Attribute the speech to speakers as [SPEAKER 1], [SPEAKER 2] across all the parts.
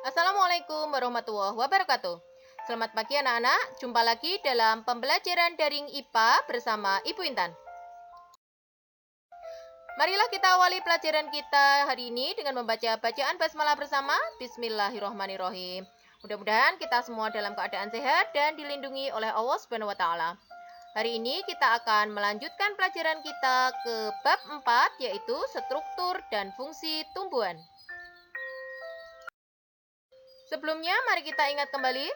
[SPEAKER 1] Assalamualaikum warahmatullahi wabarakatuh. Selamat pagi anak-anak, jumpa lagi dalam pembelajaran daring IPA bersama Ibu Intan. Marilah kita awali pelajaran kita hari ini dengan membaca bacaan basmalah bersama. Bismillahirrahmanirrahim. Mudah-mudahan kita semua dalam keadaan sehat dan dilindungi oleh Allah Subhanahu wa taala. Hari ini kita akan melanjutkan pelajaran kita ke bab 4, yaitu struktur dan fungsi tumbuhan. Sebelumnya, mari kita ingat kembali.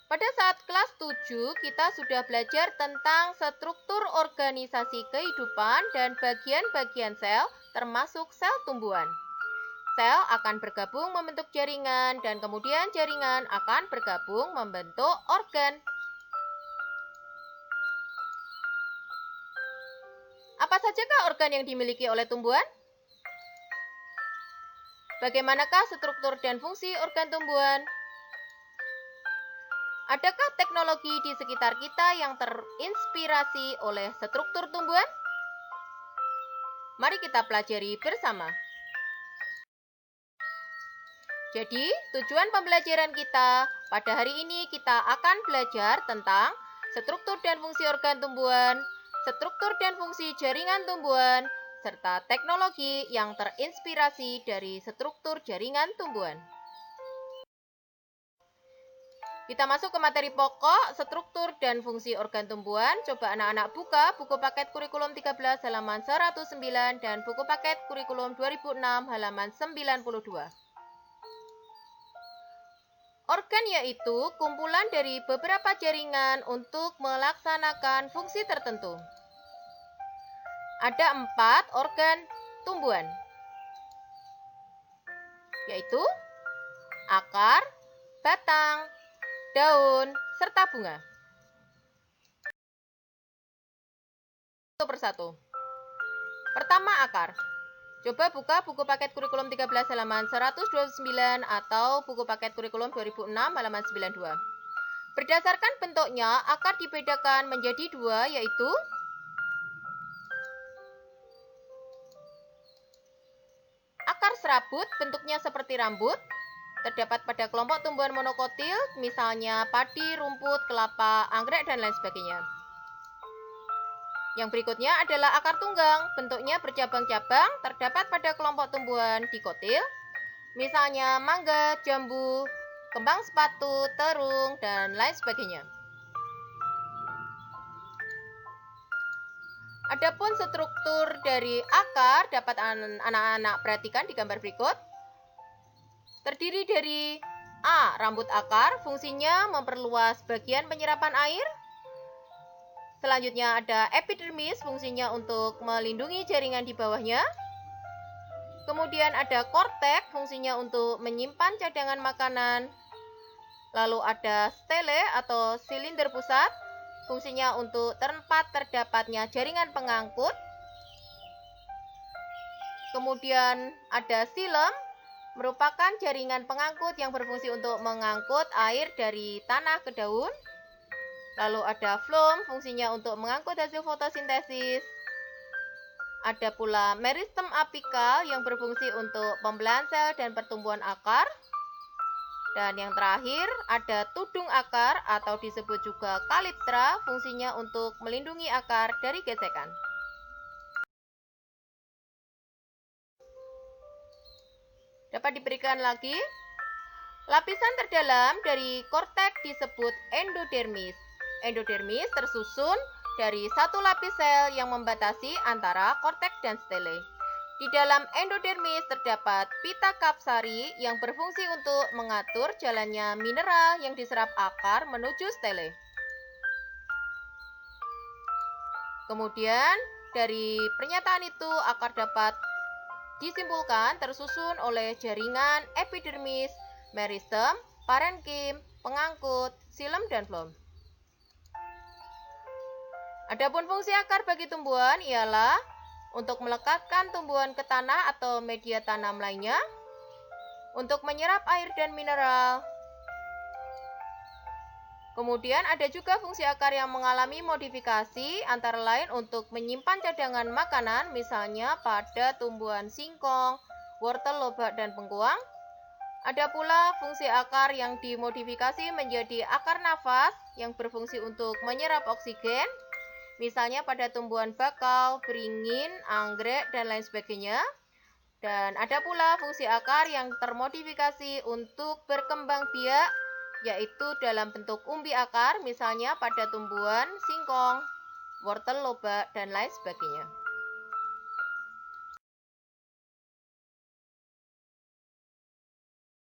[SPEAKER 1] Pada saat kelas 7, kita sudah belajar tentang struktur organisasi kehidupan dan bagian-bagian sel, termasuk sel tumbuhan. Sel akan bergabung membentuk jaringan, dan kemudian jaringan akan bergabung membentuk organ. Apa sajakah organ yang dimiliki oleh tumbuhan? Bagaimanakah struktur dan fungsi organ tumbuhan? Adakah teknologi di sekitar kita yang terinspirasi oleh struktur tumbuhan? Mari kita pelajari bersama. Jadi, tujuan pembelajaran kita pada hari ini kita akan belajar tentang struktur dan fungsi organ tumbuhan, struktur dan fungsi jaringan tumbuhan, serta teknologi yang terinspirasi dari struktur jaringan tumbuhan. Kita masuk ke materi pokok, struktur dan fungsi organ tumbuhan. Coba anak-anak buka buku paket kurikulum 13 halaman 109 dan buku paket kurikulum 2006 halaman 92. Organ yaitu kumpulan dari beberapa jaringan untuk melaksanakan fungsi tertentu. Ada 4 organ tumbuhan, yaitu akar, batang, daun, serta bunga. Satu persatu. Pertama, akar. Coba buka buku paket kurikulum 13 halaman 129 atau buku paket kurikulum 2006 halaman 92. Berdasarkan bentuknya, akar dibedakan menjadi 2, yaitu akar serabut, bentuknya seperti rambut. Terdapat pada kelompok tumbuhan monokotil, misalnya padi, rumput, kelapa, anggrek, dan lain sebagainya. Yang berikutnya adalah akar tunggang, bentuknya bercabang-cabang, terdapat pada kelompok tumbuhan dikotil, misalnya mangga, jambu, kembang sepatu, terung, dan lain sebagainya. Adapun struktur dari akar dapat anak-anak perhatikan di gambar berikut. Terdiri dari A. Rambut akar, fungsinya memperluas bagian penyerapan air. Selanjutnya ada epidermis, fungsinya untuk melindungi jaringan di bawahnya. Kemudian ada kortek, fungsinya untuk menyimpan cadangan makanan. Lalu ada stele atau silinder pusat, fungsinya untuk tempat terdapatnya jaringan pengangkut. Kemudian ada silem, merupakan jaringan pengangkut yang berfungsi untuk mengangkut air dari tanah ke daun. Lalu ada floem, fungsinya untuk mengangkut hasil fotosintesis. Ada pula meristem apikal yang berfungsi untuk pembelahan sel dan pertumbuhan akar. Dan yang terakhir ada tudung akar atau disebut juga kaliptra, fungsinya untuk melindungi akar dari gesekan. Dapat diberikan lagi. Lapisan terdalam dari kortek disebut endodermis. Endodermis tersusun dari satu lapis sel yang membatasi antara kortek dan stele. Di dalam endodermis terdapat pita kapsari yang berfungsi untuk mengatur jalannya mineral yang diserap akar menuju stele. Kemudian dari pernyataan itu akar dapat disimpulkan tersusun oleh jaringan epidermis, meristem, parenkim, pengangkut, silem, dan floem. Adapun fungsi akar bagi tumbuhan ialah untuk melekatkan tumbuhan ke tanah atau media tanam lainnya, untuk menyerap air dan mineral. Kemudian ada juga fungsi akar yang mengalami modifikasi, antara lain untuk menyimpan cadangan makanan, misalnya pada tumbuhan singkong, wortel, lobak, dan bengkuang. Ada pula fungsi akar yang dimodifikasi menjadi akar nafas yang berfungsi untuk menyerap oksigen, misalnya pada tumbuhan bakau, beringin, anggrek, dan lain sebagainya. Dan ada pula fungsi akar yang termodifikasi untuk berkembang biak, yaitu dalam bentuk umbi akar, misalnya pada tumbuhan singkong, wortel lobak, dan lain sebagainya.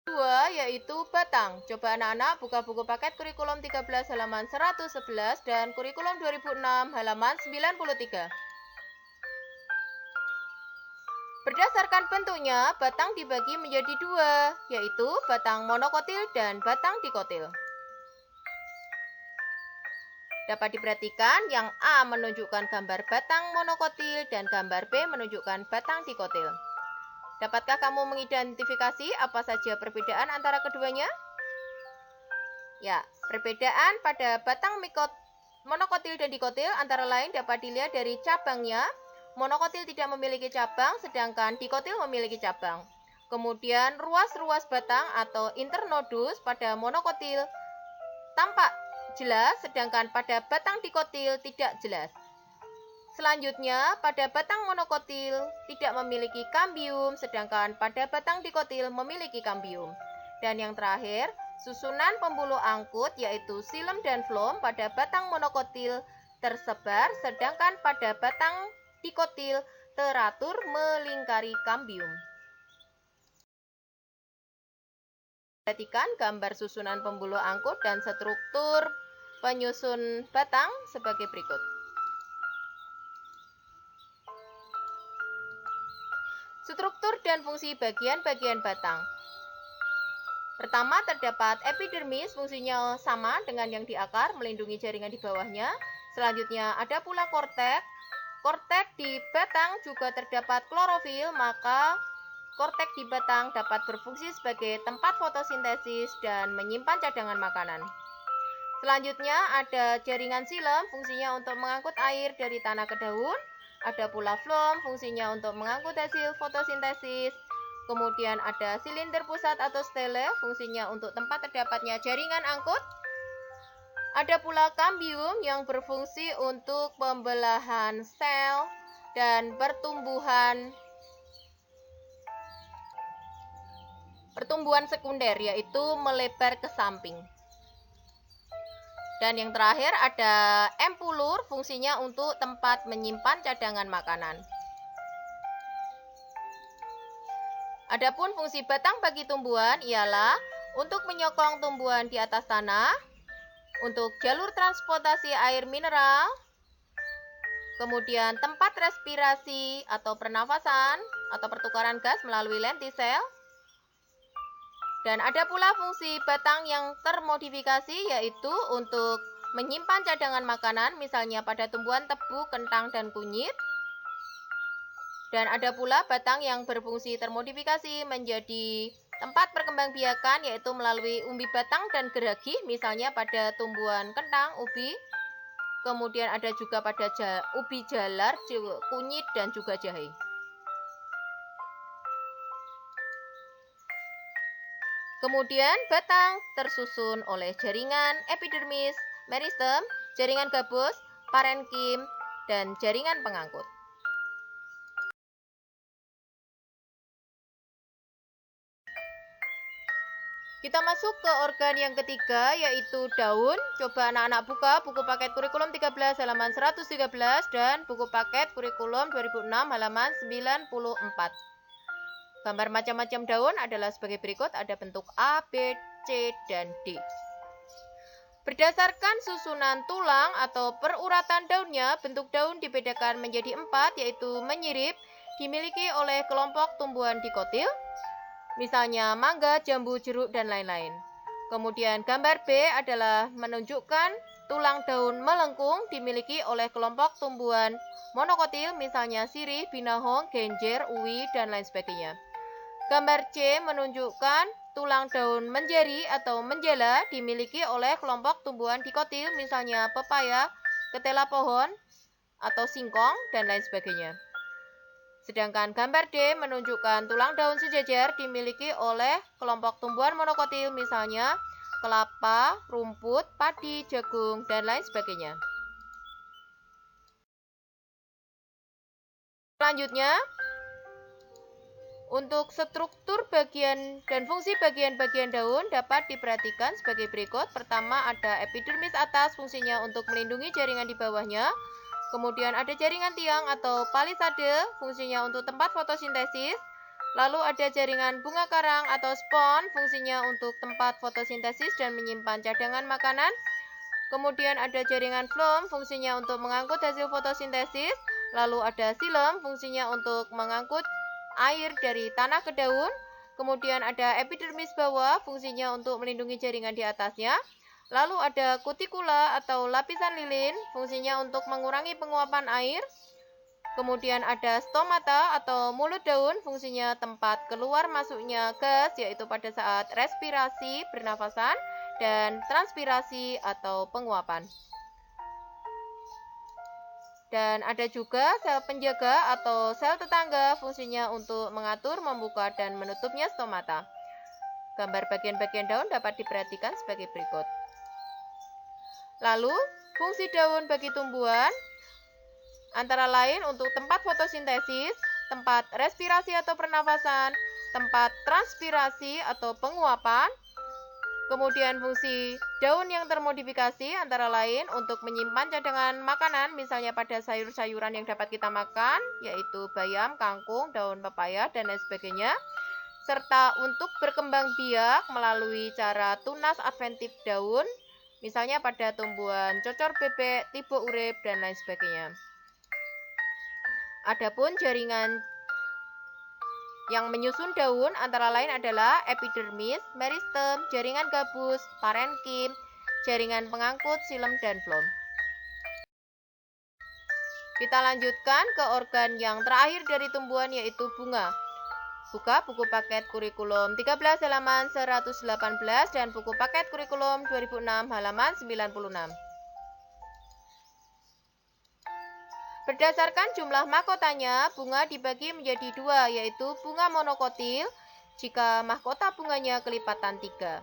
[SPEAKER 1] Kedua yaitu batang. Coba anak-anak buka buku paket kurikulum 13 halaman 111 dan kurikulum 2006 halaman 93. Berdasarkan bentuknya, batang dibagi menjadi dua, yaitu batang monokotil dan batang dikotil. Dapat diperhatikan yang A menunjukkan gambar batang monokotil dan gambar B menunjukkan batang dikotil. Dapatkah kamu mengidentifikasi apa saja perbedaan antara keduanya? Ya, perbedaan pada batang monokotil dan dikotil antara lain dapat dilihat dari cabangnya. Monokotil tidak memiliki cabang, sedangkan dikotil memiliki cabang. Kemudian ruas-ruas batang atau internodus pada monokotil tampak jelas, sedangkan pada batang dikotil tidak jelas. Selanjutnya, pada batang monokotil tidak memiliki kambium, sedangkan pada batang dikotil memiliki kambium. Dan yang terakhir, susunan pembuluh angkut yaitu xilem dan floem pada batang monokotil tersebar, sedangkan pada batang dikotil teratur melingkari kambium. Perhatikan gambar susunan pembuluh angkut dan struktur penyusun batang sebagai berikut. Struktur dan fungsi bagian-bagian batang. Pertama, terdapat epidermis, fungsinya sama dengan yang di akar, melindungi jaringan di bawahnya. Selanjutnya, ada pula kortek. Kortek di batang juga terdapat klorofil, maka kortek di batang dapat berfungsi sebagai tempat fotosintesis dan menyimpan cadangan makanan. Selanjutnya, ada jaringan xilem, fungsinya untuk mengangkut air dari tanah ke daun. Ada pula floem, fungsinya untuk mengangkut hasil fotosintesis. Kemudian ada silinder pusat atau stele, fungsinya untuk tempat terdapatnya jaringan angkut. Ada pula kambium yang berfungsi untuk pembelahan sel dan pertumbuhan sekunder, yaitu melebar ke samping. Dan yang terakhir ada empulur, fungsinya untuk tempat menyimpan cadangan makanan. Adapun fungsi batang bagi tumbuhan ialah untuk menyokong tumbuhan di atas tanah, untuk jalur transportasi air mineral, kemudian tempat respirasi atau pernafasan atau pertukaran gas melalui lentisel. Dan ada pula fungsi batang yang termodifikasi, yaitu untuk menyimpan cadangan makanan, misalnya pada tumbuhan tebu, kentang, dan kunyit. Dan ada pula batang yang berfungsi termodifikasi menjadi tempat perkembangbiakan, yaitu melalui umbi batang dan geragi, misalnya pada tumbuhan kentang, ubi. Kemudian ada juga pada ubi jalar, kunyit, dan juga jahe. Kemudian batang tersusun oleh jaringan epidermis, meristem, jaringan gabus, parenkim, dan jaringan pengangkut. Kita masuk ke organ yang ketiga, yaitu daun. Coba anak-anak buka buku paket kurikulum 13 halaman 113 dan buku paket kurikulum 2006 halaman 94. Gambar macam-macam daun adalah sebagai berikut, ada bentuk A, B, C, dan D. Berdasarkan susunan tulang atau peruratan daunnya, bentuk daun dibedakan menjadi 4, yaitu menyirip, dimiliki oleh kelompok tumbuhan dikotil, misalnya mangga, jambu, jeruk, dan lain-lain. Kemudian gambar B adalah menunjukkan tulang daun melengkung, dimiliki oleh kelompok tumbuhan monokotil, misalnya sirih, binahong, genjer, uwi, dan lain sebagainya. Gambar C menunjukkan tulang daun menjeri atau menjela, dimiliki oleh kelompok tumbuhan dikotil, misalnya pepaya, ketela pohon, atau singkong, dan lain sebagainya. Sedangkan gambar D menunjukkan tulang daun sejajar dimiliki oleh kelompok tumbuhan monokotil, misalnya kelapa, rumput, padi, jagung, dan lain sebagainya. Selanjutnya, untuk struktur bagian dan fungsi bagian-bagian daun dapat diperhatikan sebagai berikut. Pertama, ada epidermis atas, fungsinya untuk melindungi jaringan di bawahnya. Kemudian ada jaringan tiang atau palisade, fungsinya untuk tempat fotosintesis. Lalu ada jaringan bunga karang atau spon, fungsinya untuk tempat fotosintesis dan menyimpan cadangan makanan. Kemudian ada jaringan floem, fungsinya untuk mengangkut hasil fotosintesis. Lalu ada xilem, fungsinya untuk mengangkut air dari tanah ke daun. Kemudian ada epidermis bawah, fungsinya untuk melindungi jaringan di atasnya. Lalu ada kutikula atau lapisan lilin, fungsinya untuk mengurangi penguapan air. Kemudian ada stomata atau mulut daun, fungsinya tempat keluar masuknya gas, yaitu pada saat respirasi, pernafasan, dan transpirasi atau penguapan. Dan ada juga sel penjaga atau sel tetangga, fungsinya untuk mengatur, membuka, dan menutupnya stomata. Gambar bagian-bagian daun dapat diperhatikan sebagai berikut. Lalu, fungsi daun bagi tumbuhan antara lain untuk tempat fotosintesis, tempat respirasi atau pernafasan, tempat transpirasi atau penguapan. Kemudian fungsi daun yang termodifikasi antara lain untuk menyimpan cadangan makanan, misalnya pada sayur-sayuran yang dapat kita makan, yaitu bayam, kangkung, daun pepaya, dan lain sebagainya. Serta untuk berkembang biak melalui cara tunas adventif daun, misalnya pada tumbuhan cocor bebek, tipe urip, dan lain sebagainya. Adapun jaringan yang menyusun daun antara lain adalah epidermis, meristem, jaringan gabus, parenkim, jaringan pengangkut, xilem, dan floem. Kita lanjutkan ke organ yang terakhir dari tumbuhan, yaitu bunga. Buka buku paket kurikulum 13 halaman 118 dan buku paket kurikulum 2006 halaman 96. Berdasarkan jumlah mahkotanya, bunga dibagi menjadi dua, yaitu bunga monokotil jika mahkota bunganya kelipatan 3.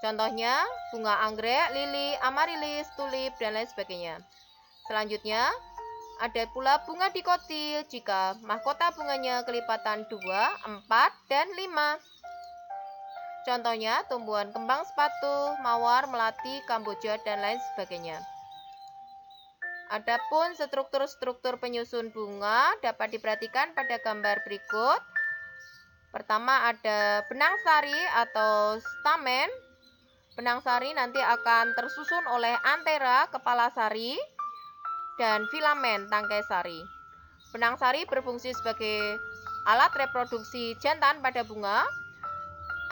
[SPEAKER 1] Contohnya, bunga anggrek, lili, amarilis, tulip, dan lain sebagainya. Selanjutnya, ada pula bunga dikotil jika mahkota bunganya kelipatan 2, 4, dan 5. Contohnya, tumbuhan kembang sepatu, mawar, melati, kamboja, dan lain sebagainya. Adapun struktur-struktur penyusun bunga dapat diperhatikan pada gambar berikut. Pertama ada benang sari atau stamen. Benang sari nanti akan tersusun oleh antera, kepala sari, dan filamen, tangkai sari. Benang sari berfungsi sebagai alat reproduksi jantan pada bunga.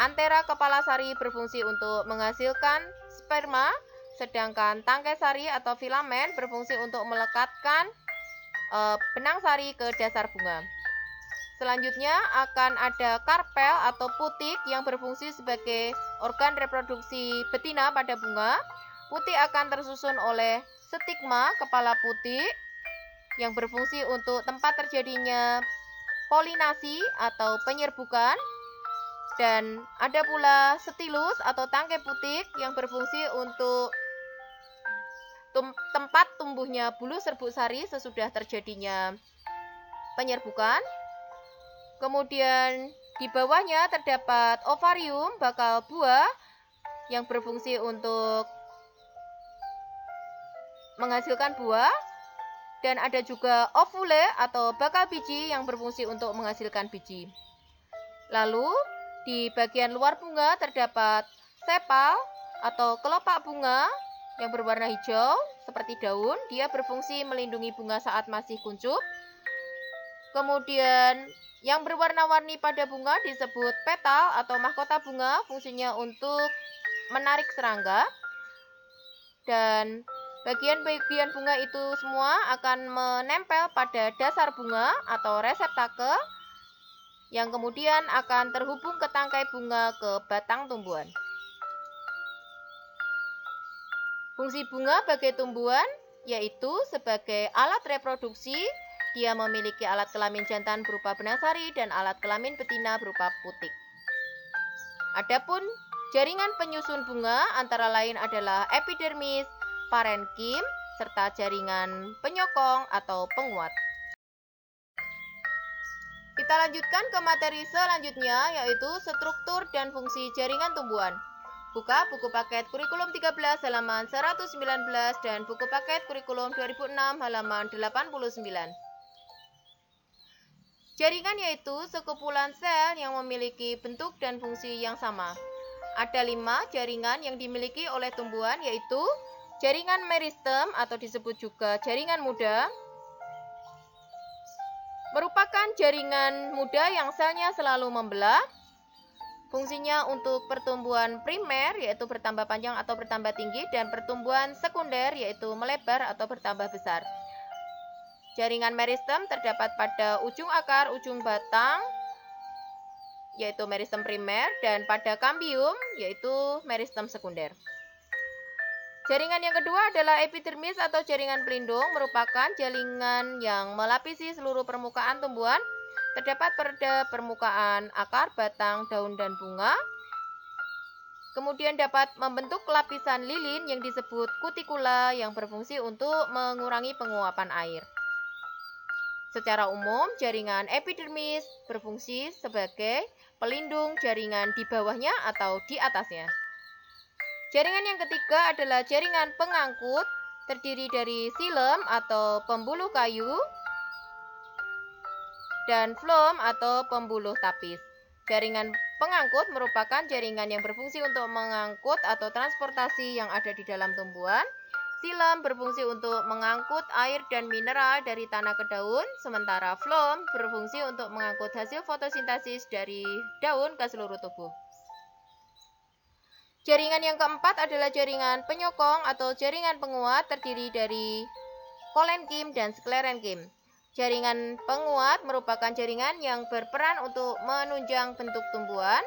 [SPEAKER 1] Antera kepala sari berfungsi untuk menghasilkan sperma. Sedangkan tangkai sari atau filamen berfungsi untuk melekatkan benang sari ke dasar bunga. Selanjutnya akan ada karpel atau putik yang berfungsi sebagai organ reproduksi betina pada bunga. Putik akan tersusun oleh stigma kepala putik yang berfungsi untuk tempat terjadinya polinasi atau penyerbukan. Dan ada pula stilus atau tangkai putik yang berfungsi untuk tempat tumbuhnya bulu serbuk sari sesudah terjadinya penyerbukan. Kemudian di bawahnya terdapat ovarium, bakal buah yang berfungsi untuk menghasilkan buah. Dan ada juga ovule atau bakal biji yang berfungsi untuk menghasilkan biji. Lalu di bagian luar bunga terdapat sepal atau kelopak bunga yang berwarna hijau seperti daun. Dia berfungsi melindungi bunga saat masih kuncup. Kemudian yang berwarna-warni pada bunga disebut petal atau mahkota bunga, fungsinya untuk menarik serangga. Dan bagian-bagian bunga itu semua akan menempel pada dasar bunga atau reseptakel yang kemudian akan terhubung ke tangkai bunga ke batang tumbuhan. Fungsi bunga bagi tumbuhan yaitu sebagai alat reproduksi Dia memiliki alat kelamin jantan berupa benang sari dan alat kelamin betina berupa putik. Adapun jaringan penyusun bunga antara lain adalah epidermis, parenkim, serta jaringan penyokong atau penguat. Kita lanjutkan ke materi selanjutnya, yaitu struktur dan fungsi jaringan tumbuhan. Buka buku paket kurikulum 13 halaman 119 dan buku paket kurikulum 2006 halaman 89. Jaringan yaitu sekumpulan sel yang memiliki bentuk dan fungsi yang sama. Ada 5 jaringan yang dimiliki oleh tumbuhan, yaitu jaringan meristem atau disebut juga jaringan muda, merupakan jaringan muda yang selnya selalu membelah. Fungsinya untuk pertumbuhan primer, yaitu bertambah panjang atau bertambah tinggi, dan pertumbuhan sekunder, yaitu melebar atau bertambah besar. Jaringan meristem terdapat pada ujung akar, ujung batang, yaitu meristem primer, dan pada kambium, yaitu meristem sekunder. Jaringan yang kedua adalah epidermis atau jaringan pelindung, merupakan jaringan yang melapisi seluruh permukaan tumbuhan. Terdapat pada permukaan akar, batang, daun, dan bunga. Kemudian dapat membentuk lapisan lilin yang disebut kutikula yang berfungsi untuk mengurangi penguapan air. Secara umum, jaringan epidermis berfungsi sebagai pelindung jaringan di bawahnya atau di atasnya. Jaringan yang ketiga adalah jaringan pengangkut, terdiri dari silem atau pembuluh kayu dan floem atau pembuluh tapis. Jaringan pengangkut merupakan jaringan yang berfungsi untuk mengangkut atau transportasi yang ada di dalam tumbuhan. Silem berfungsi untuk mengangkut air dan mineral dari tanah ke daun, sementara floem berfungsi untuk mengangkut hasil fotosintesis dari daun ke seluruh tubuh. Jaringan yang keempat adalah jaringan penyokong atau jaringan penguat, terdiri dari kolenkim dan sklerenkim. Jaringan penguat merupakan jaringan yang berperan untuk menunjang bentuk tumbuhan.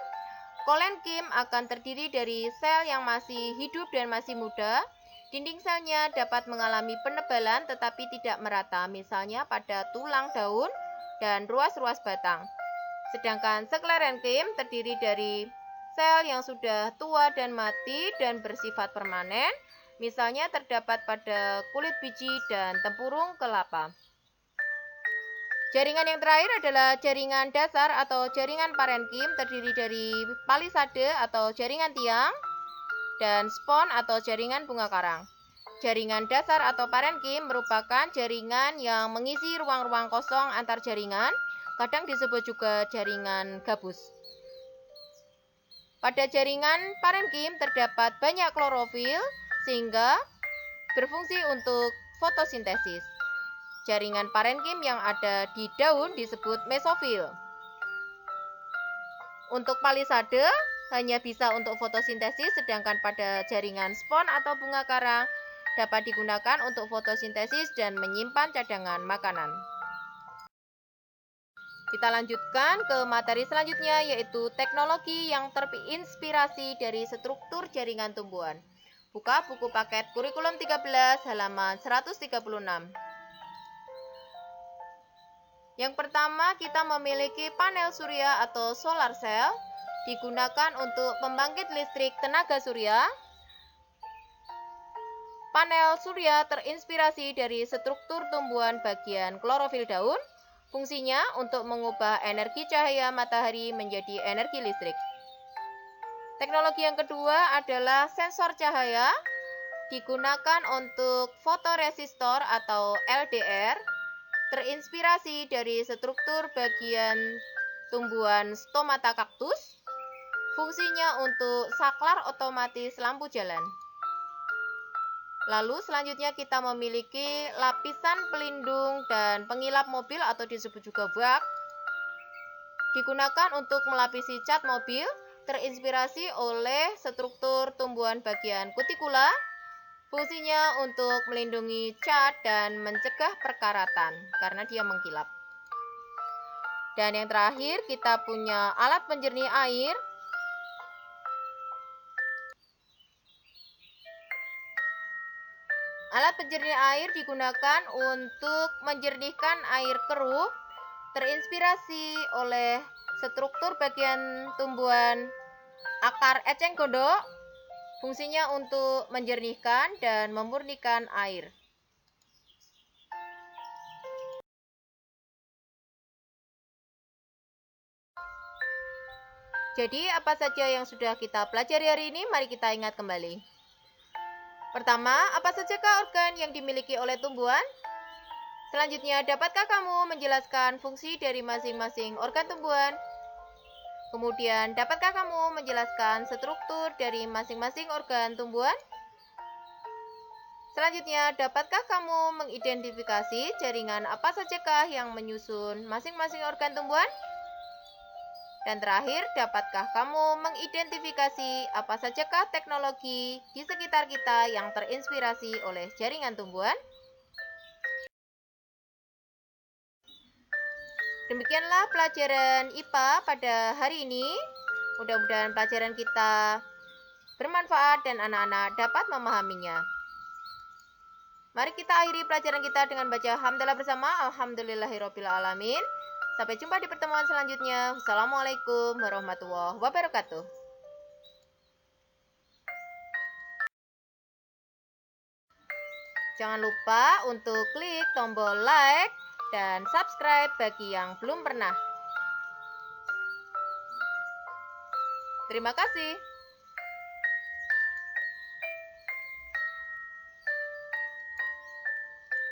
[SPEAKER 1] Kolenkim akan terdiri dari sel yang masih hidup dan masih muda. Dinding selnya dapat mengalami penebalan tetapi tidak merata, misalnya pada tulang daun dan ruas-ruas batang. Sedangkan sklerenkim terdiri dari sel yang sudah tua dan mati dan bersifat permanen, misalnya terdapat pada kulit biji dan tempurung kelapa. Jaringan yang terakhir adalah jaringan dasar atau jaringan parenkim, terdiri dari palisade atau jaringan tiang dan spon atau jaringan bunga karang. Jaringan dasar atau parenkim merupakan jaringan yang mengisi ruang-ruang kosong antar jaringan, kadang disebut juga jaringan gabus. Pada jaringan parenkim terdapat banyak klorofil sehingga berfungsi untuk fotosintesis. Jaringan parenkim yang ada di daun disebut mesofil. Untuk palisade hanya bisa untuk fotosintesis, sedangkan pada jaringan spon atau bunga karang dapat digunakan untuk fotosintesis dan menyimpan cadangan makanan. Kita lanjutkan ke materi selanjutnya, yaitu teknologi yang terinspirasi dari struktur jaringan tumbuhan. Buka buku paket kurikulum 13 halaman 136. Yang pertama, kita memiliki panel surya atau solar cell, digunakan untuk pembangkit listrik tenaga surya. Panel surya terinspirasi dari struktur tumbuhan bagian klorofil daun. Fungsinya untuk mengubah energi cahaya matahari menjadi energi listrik. Teknologi yang kedua adalah sensor cahaya, digunakan untuk fotoresistor atau LDR, terinspirasi dari struktur bagian tumbuhan stomata kaktus. Fungsinya untuk saklar otomatis lampu jalan. Lalu selanjutnya kita memiliki lapisan pelindung dan pengilap mobil atau disebut juga bak. Digunakan untuk melapisi cat mobil, terinspirasi oleh struktur tumbuhan bagian kutikula. Fungsinya untuk melindungi cat dan mencegah perkaratan karena dia mengkilap. Dan yang terakhir kita punya alat penjernih air. Alat penjernih air digunakan untuk menjernihkan air keruh terinspirasi oleh struktur bagian tumbuhan akar eceng gondok. Fungsinya untuk menjernihkan dan memurnikan air. Jadi, apa saja yang sudah kita pelajari hari ini? Mari kita ingat kembali. Pertama, apa sajakah organ yang dimiliki oleh tumbuhan? Selanjutnya, dapatkah kamu menjelaskan fungsi dari masing-masing organ tumbuhan? Kemudian, dapatkah kamu menjelaskan struktur dari masing-masing organ tumbuhan? Selanjutnya, dapatkah kamu mengidentifikasi jaringan apa sajakah yang menyusun masing-masing organ tumbuhan? Dan terakhir, dapatkah kamu mengidentifikasi apa sajakah teknologi di sekitar kita yang terinspirasi oleh jaringan tumbuhan? Demikianlah pelajaran IPA pada hari ini. Mudah-mudahan pelajaran kita bermanfaat dan anak-anak dapat memahaminya. Mari kita akhiri pelajaran kita dengan baca hamdalah bersama. Alhamdulillahirrabbilalamin. Sampai jumpa di pertemuan selanjutnya. Wassalamualaikum warahmatullahi wabarakatuh. Jangan lupa untuk klik tombol like dan subscribe bagi yang belum pernah. Terima kasih.